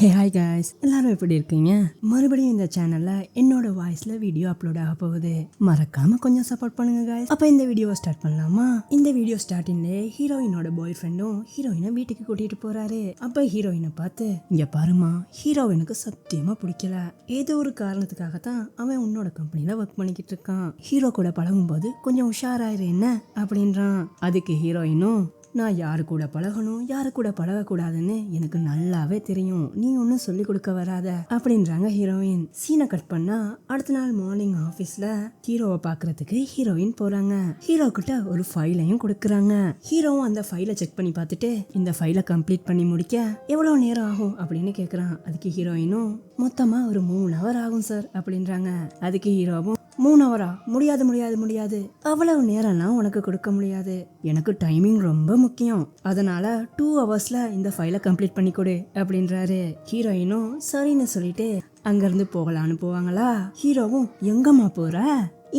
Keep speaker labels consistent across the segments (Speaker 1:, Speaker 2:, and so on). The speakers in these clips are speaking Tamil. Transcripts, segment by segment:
Speaker 1: ஹே ஹாய் காய்ஸ், எல்லாரும் எப்படி இருக்கீங்க? மறுபடியும் இந்த சேனல்ல என்னோட வாய்ஸ்ல வீடியோ அப்லோட் ஆக போகுது. மறக்காம கொஞ்சம் சப்போர்ட் பண்ணுங்க காய்ஸ். அப்ப இந்த வீடியோவை ஸ்டார்ட் பண்ணலாமா? இந்த வீடியோ ஸ்டார்டிங்ல ஹீரோயினோட பாய் ஃப்ரெண்டும் ஹீரோயினை வீட்டுக்கு கூட்டிட்டு போறாரு. அப்ப ஹீரோயினை பார்த்து, இங்க பாருமா, ஹீரோயினுக்கு சத்தியமா பிடிக்கல. ஏதோ ஒரு காரணத்துக்காக தான் அவன் உன்னோட கம்பெனில ஒர்க் பண்ணிக்கிட்டு இருக்கான். ஹீரோ கூட பழகும் போது கொஞ்சம் உஷாராயிரு என்ன அப்படின்றான். அதுக்கு ஹீரோயினும், நான் யாரு கூட பழகணும் யாரு கூட பழகக்கூடாதுன்னு எனக்கு நல்லாவே தெரியும், நீ ஒன்னும் சொல்லி கொடுக்க வராத அப்படின்றாங்க ஹீரோயின். சீனை கட் பண்ணா அடுத்த நாள் மார்னிங் ஆபீஸ்ல ஹீரோவை பாக்குறதுக்கு ஹீரோயின் போறாங்க. ஹீரோ கிட்ட ஒரு ஃபைலையும் கொடுக்கறாங்க. ஹீரோவும் அந்த ஃபைலை செக் பண்ணி பார்த்துட்டு, இந்த ஃபைலை கம்ப்ளீட் பண்ணி முடிக்க எவ்வளவு நேரம் ஆகும் அப்படின்னு கேக்குறான். அதுக்கு ஹீரோயினும், மொத்தமா ஒரு 3 hour ஆகும் சார் அப்படின்றாங்க. அதுக்கு ஹீரோவும், 3 hour முடியாது முடியாது முடியாது, அவ்வளவு நேரம்லாம் உனக்கு கொடுக்க முடியாது, எனக்கு டைமிங் ரொம்ப முக்கியம், அதனால 2 hours இந்த ஃபைலை கம்ப்ளீட் பண்ணி கொடு அப்படின்றாரு. ஹீரோயினும் சரின்னு சொல்லிட்டு அங்கிருந்து போகலான்னு போவாங்களா. ஹீரோவும், எங்கம்மா போற,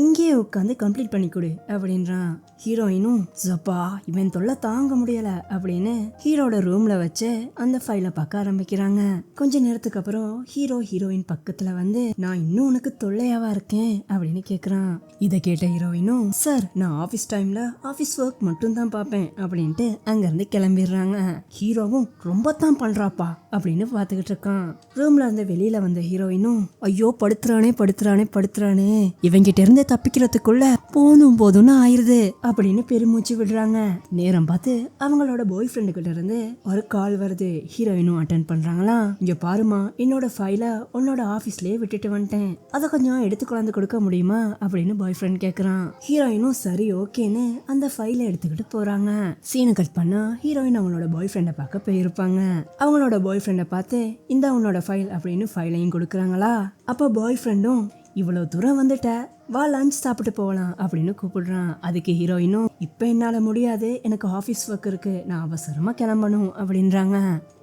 Speaker 1: இங்கேயே உட்காந்து கம்ப்ளீட் பண்ணி கொடு அப்படின்றான். ஹீரோயினும், ஜப்பா இவன் தொல்லை தாங்க முடியல அப்படின்னு ஹீரோட ரூம்ல வச்சு அந்த ஃபைலை பார்க்க ஆரம்பிக்கிறாங்க. கொஞ்ச நேரத்துக்கு அப்புறம் ஹீரோ ஹீரோயின் பக்கத்துல வந்து, நான் இன்னும் உனக்கு தொல்லையாவா இருக்கேன் அப்படின்னு கேக்குறான். இதை கேட்ட ஹீரோயினும், சார் நான் ஆபீஸ் டைம்ல ஆபீஸ் ஒர்க் மட்டும் தான் பார்ப்பேன் அப்படின்ட்டு அங்க இருந்து கிளம்பிடுறாங்க. ஹீரோவும், ரொம்ப தான் பண்றாப்பா அப்படின்னு பாத்துக்கிட்டு இருக்கான். ரூம்ல இருந்து வெளியில வந்த ஹீரோயினும், ஐயோ படுத்துறானே படுத்துறானே படுத்துறானே, இவங்கிட்ட இருந்து தப்பிக்கிறதுக்குள்ள போதும்னு ஆயிருது அப்படின்னு பெருமூச்சு விடுறாங்க. நேரம் பார்த்து அவங்களோட பாய் ஃப்ரெண்டு கிட்ட இருந்து ஒரு கால் வருது. ஹீரோயினும் அட்டென்ட் பண்றாங்களா. இங்க பாருமா, என்னோட ஃபைலை உன்னோட ஆபீஸ்லயே விட்டுட்டு வந்துட்டேன், அதை கொஞ்சம் எடுத்து கொண்டாந்து கொடுக்க முடியுமா அப்படின்னு பாய் ஃப்ரெண்ட் கேக்குறான். ஹீரோயினும் சரி ஓகேன்னு அந்த ஃபைலை எடுத்துக்கிட்டு போறாங்க. சீனை கட் பண்ணா ஹீரோயின் அவங்களோட பாய் ஃப்ரெண்டை பார்க்க போயிருப்பாங்க. அவங்களோட பாய் ஃப்ரெண்டை பார்த்து, இந்த உன்னோட ஃபைல் அப்படின்னு ஃபைலையும் கொடுக்குறாங்களா. அப்ப பாய் ஃப்ரெண்டும், இவ்வளவு தூரம் வந்துட்ட, வா லஞ்ச் சாப்பிட்டு போகலாம் அப்படின்னு கூப்பிடுறான். அதுக்கு ஹீரோயினும், இப்ப என்னால முடியாது, எனக்கு ஆபீஸ் ஒர்க் இருக்கு, நான் அவசரமா கிளம்பணும் அப்படின்றாங்க.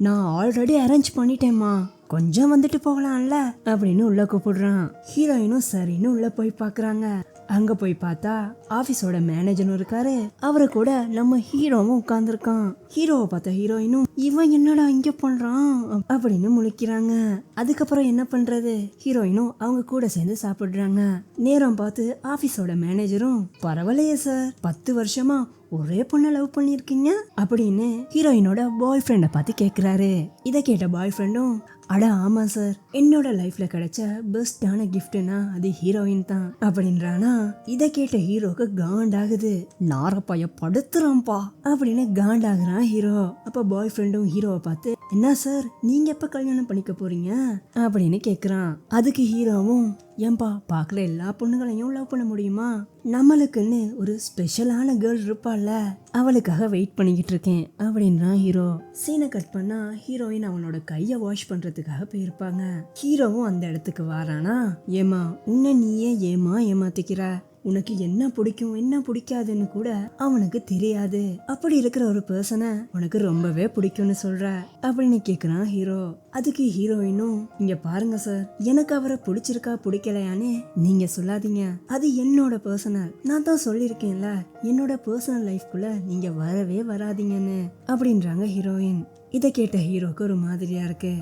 Speaker 1: நான் ஆல்ரெடி அரேஞ்ச் பண்ணிட்டேம்மா, கொஞ்சம் வந்துட்டு போகலாம்ல அப்படின்னு உள்ள கூப்பிடுறான். ஹீரோயினும் சரின்னு உள்ள போய் பாக்குறாங்க. அங்க போய் பார்த்தா ஆபீஸோட மேனேஜரும் இருக்காரு. அவரு கூட நம்ம ஹீரோவும் உட்கார்ந்துருக்கான். ஹீரோவை பார்த்த ஹீரோயினும், இவன் என்னடா இங்க பண்றான் அப்படின்னு முழிக்கிறாங்க. அதுக்கப்புறம் என்ன பண்றது, ஹீரோயினும் அவங்க கூட சேர்ந்து சாப்பிடுறாங்க. நேரம் பார்த்து ஆபீஸோட மேனேஜரும், பரவாயில்லையே சார், 10 வருஷமா ஒரே பொண்ணை லவ் பண்ணிருக்கீங்க அப்படின்னு ஹீரோயினோட பாய் ஃப்ரெண்டை பார்த்து கேக்குறாரு. இதை கேட்ட பாய் ஃப்ரெண்டும், அட ஆமா சார், என்னோட லைஃப்ல கிடைச்ச பெஸ்டான கிஃப்ட்னா அது ஹீரோயின் தான் அப்படின்றானா. இதை கேட்ட ஹீரோக்கு காண்டாகுது. நாரப்பாய படுத்துறான்பா அப்படின்னு காண்டாகுறான் ஹீரோ. அப்ப பாய் ஃப்ரெண்டும் ஹீரோவை பார்த்து, என்ன சார் நீங்க எப்ப கல்யாணம் பண்ணிக்க போறீங்க அப்படின்னு கேக்குறான். அதுக்கு ஹீரோவும், ஏன்பா பாக்குற எல்லா பொண்ணுகளையும் லவ் பண்ண முடியுமா, நம்மளுக்குன்னு ஒரு ஸ்பெஷலான கேர்ள் இருப்பாள்ல, அவளுக்காக வெயிட் பண்ணிக்கிட்டு இருக்கேன் அப்படின்றான் ஹீரோ. சீனை கட் பண்ணா ஹீரோயின் அவனோட கைய வாஷ் பண்றதுக்காக போயிருப்பாங்க. ஹீரோவும் அந்த இடத்துக்கு வாரானா. ஏமா, உன்னை நீயே ஏமா ஏமாத்திக்கிற, உனக்கு என்ன பிடிக்கும் என்ன பிடிக்காதுன்னு கூட அவனுக்கு தெரியாது, அப்படி இருக்கிற ஒரு பர்சனை உனக்கு ரொம்பவே பிடிக்கும்னு சொல்ற அப்படின்னு கேக்குறான் ஹீரோ. அதுக்கு ஹீரோயினும், இங்க பாருங்க சார், எனக்கு அவரை பிடிச்சிருக்கா பிடிக்கலையான்னு நீங்க சொல்லாதீங்க, அது என்னோட பர்சனல், நான் தான் சொல்லியிருக்கேன்ல, என்னோட பர்சனல் லைஃப்குள்ள நீங்க வரவே வராதீங்கன்னு அப்படின்றாங்க ஹீரோயின். இதை கேட்ட ஹீரோக்கு ஒரு மாதிரியா இருக்கு.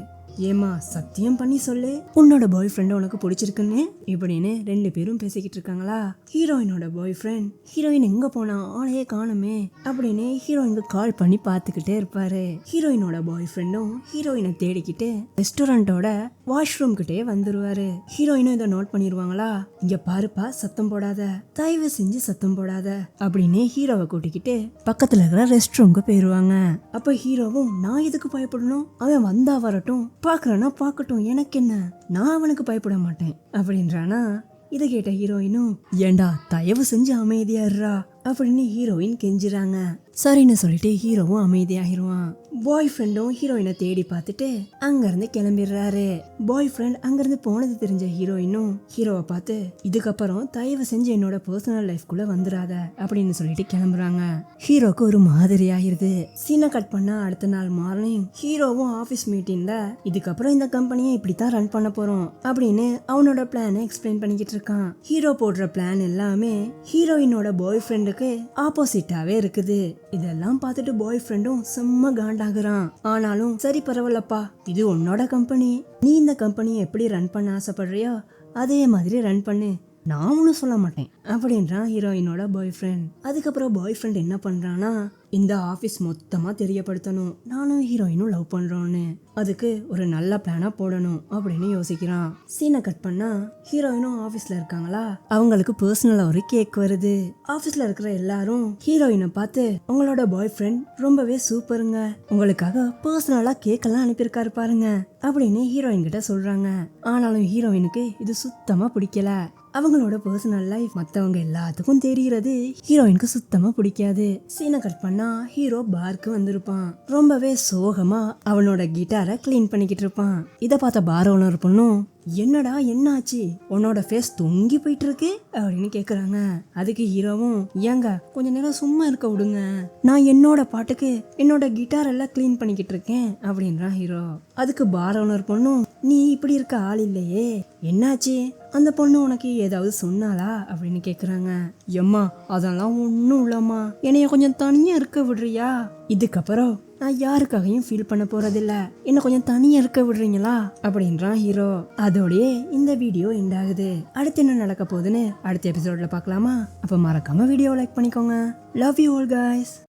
Speaker 1: ஏமா சத்தியம் பண்ணி சொல்லு, உன்னோட பாய் ஃப்ரெண்ட் உனக்கு பிடிச்சிருக்குன்னு இப்படின்னு 2 பேரும் பேசிக்கிட்டு இருக்காங்களா. ஹீரோயினோட பாய் ஃப்ரெண்ட் ஹீரோயின் எங்க போனா ஆளையே காணுமே அப்படின்னு ஹீரோயினுக்கு கால் பண்ணி பாத்துக்கிட்டே இருப்பாரு. ஹீரோயினோட பாய் ஃப்ரெண்டும் ஹீரோயினை தேடிக்கிட்டு ரெஸ்டாரண்டோட வாஷ்ரூம் கிட்டே வந்துருவாரு. ஹீரோயினும் இதை நோட் பண்ணிருவாங்களா. இங்க பாருப்பா, சத்தம் போடாத, தயவு செஞ்சு சத்தம் போடாத அப்படின்னு ஹீரோவை கூட்டிக்கிட்டு பக்கத்துல இருக்கிற ரெஸ்ட் ரூம்க்கு போயிருவாங்க. அப்ப ஹீரோவும், நான் எதுக்கு பயப்படணும், அவன் வந்தா வரட்டும், பாக்குறானா பாக்கட்டும், எனக்கு என்ன, நான் அவனுக்கு பயப்பட மாட்டேன் அப்படின்றானா. இதை கேட்ட ஹீரோயினும், ஏண்டா தயவு செஞ்சு அமைதியா இருடா அப்படின்னு ஹீரோயின் கெஞ்சுறாங்க. சரின்னு சொல்லிட்டு ஹீரோவும் அமைதியாகிருவான். பாய் ஃப்ரெண்டும் ஹீரோயினை தேடி பார்த்துட்டு அங்க இருந்து கிளம்பிடுறாரு. பாய் ஃப்ரெண்ட் அங்க இருந்து போனது தெரிஞ்ச ஹீரோயினும் ஹீரோவை பார்த்து, இதுக்கப்புறம் தயவு செஞ்சு என்னோட பர்சனல் லைஃப்குள்ள வந்துடாத அப்படின்னு சொல்லிட்டு கிளம்புறாங்க. ஹீரோக்கு ஒரு மாதிரி ஆயிருது. சீனை கட் பண்ணா அடுத்த நாள் மார்னிங் ஹீரோவும் ஆபீஸ் மீட்டிங்ல, இதுக்கப்புறம் இந்த கம்பெனியை இப்படித்தான் ரன் பண்ண போறோம் அப்படின்னு அவனோட பிளானை எக்ஸ்பிளைன் பண்ணிக்கிட்டு இருக்கான். ஹீரோ போடுற பிளான் எல்லாமே ஹீரோயினோட பாய் ஃப்ரெண்டுக்கு ஆப்போசிட்டாவே இருக்குது. இதெல்லாம் பார்த்துட்டு பாய் ஃப்ரெண்டும் செம்ம காண்டாகிறான். ஆனாலும் சரி பரவாயில்லப்பா, இது உன்னோட கம்பெனி, நீ இந்த கம்பெனியை எப்படி ரன் பண்ண ஆசைப்படுறியோ அதே மாதிரி ரன் பண்ணு, நான் ஒன்றும் சொல்ல மாட்டேன் அப்படின்றான் ஹீரோயினோட பாய் ஃப்ரெண்ட். அதுக்கப்புறம் பாய் ஃப்ரெண்ட் என்ன பண்றான்னா, இந்த ஆஃபீஸ் மொத்தமாக தெரியப்படுத்தணும் நானும் ஹீரோயினும் லவ் பண்ணுறோன்னு, அதுக்கு ஒரு நல்ல பிளானாக போடணும் அப்படின்னு யோசிக்கிறான். சீனை கட் பண்ணா ஹீரோயினும் ஆஃபீஸில் இருக்காங்களா, அவங்களுக்கு பர்சனலாக ஒரு கேக் வருது. ஆஃபீஸில் இருக்கிற எல்லாரும் ஹீரோயினை பார்த்து உங்களோட பாய் ஃப்ரெண்ட் ரொம்பவே சூப்பருங்க, உங்களுக்காக பர்சனலாக கேக்கெல்லாம் அனுப்பியிருக்காரு பாருங்க அப்படின்னு ஹீரோயின் கிட்ட சொல்கிறாங்க. ஆனாலும் ஹீரோயினுக்கு இது சுத்தமாக பிடிக்கல. அவங்களோட பர்சனல் லைஃப் மற்றவங்க எல்லாத்துக்கும் தெரிகிறது ஹீரோயினுக்கு சுத்தமாக பிடிக்காது. சீனை கட் பண்ணா ஹீரோ பார்க்கு வந்திருப்பான். ரொம்பவே சோகமா அவனோட கிட்டாரை கிளீன் பண்ணிக்கிட்டு இருப்பான். இதை பார்த்த பார் ஓனர் பொண்ணும், என்னடா என்னாச்சு, உன்னோட ஃபேஸ் தொங்கி போயிட்டு இருக்கு அப்படின்னு கேக்குறாங்க. அதுக்கு ஹீரோவும், ஏங்க கொஞ்ச நேரம் சும்மா இருக்க விடுங்க, நான் என்னோட பாட்டுக்கு என்னோட கிட்டார் எல்லாம் கிளீன் பண்ணிக்கிட்டு இருக்கேன் அப்படின்றான் ஹீரோ. அதுக்கு பார் ஓனர் பொண்ணும், நீ இப்படி இருக்க ஆள் இல்லையே, என்னாச்சு, அந்த பொண்ணு உனக்கு ஏதாவது சொன்னாலா அப்படின்னு கேக்குறாங்க. எம்மா அதெல்லாம் ஒன்றும் இல்லம்மா, என்னைய கொஞ்சம் தனியா இருக்க விடுறியா, இதுக்கப்புறம் நான் யாருக்காகவும் ஃபீல் பண்ண போறதில்ல, என்ன கொஞ்சம் தனியா இருக்க விடுறீங்களா அப்படின்றான் ஹீரோ. அதோடயே இந்த வீடியோ எண்ட் ஆகுது. அடுத்து என்ன நடக்க போகுதுன்னு அடுத்த எபிசோட்ல பார்க்கலாமா? அப்ப மறக்காம வீடியோ லைக் பண்ணிக்கோங்க. Love you all guys.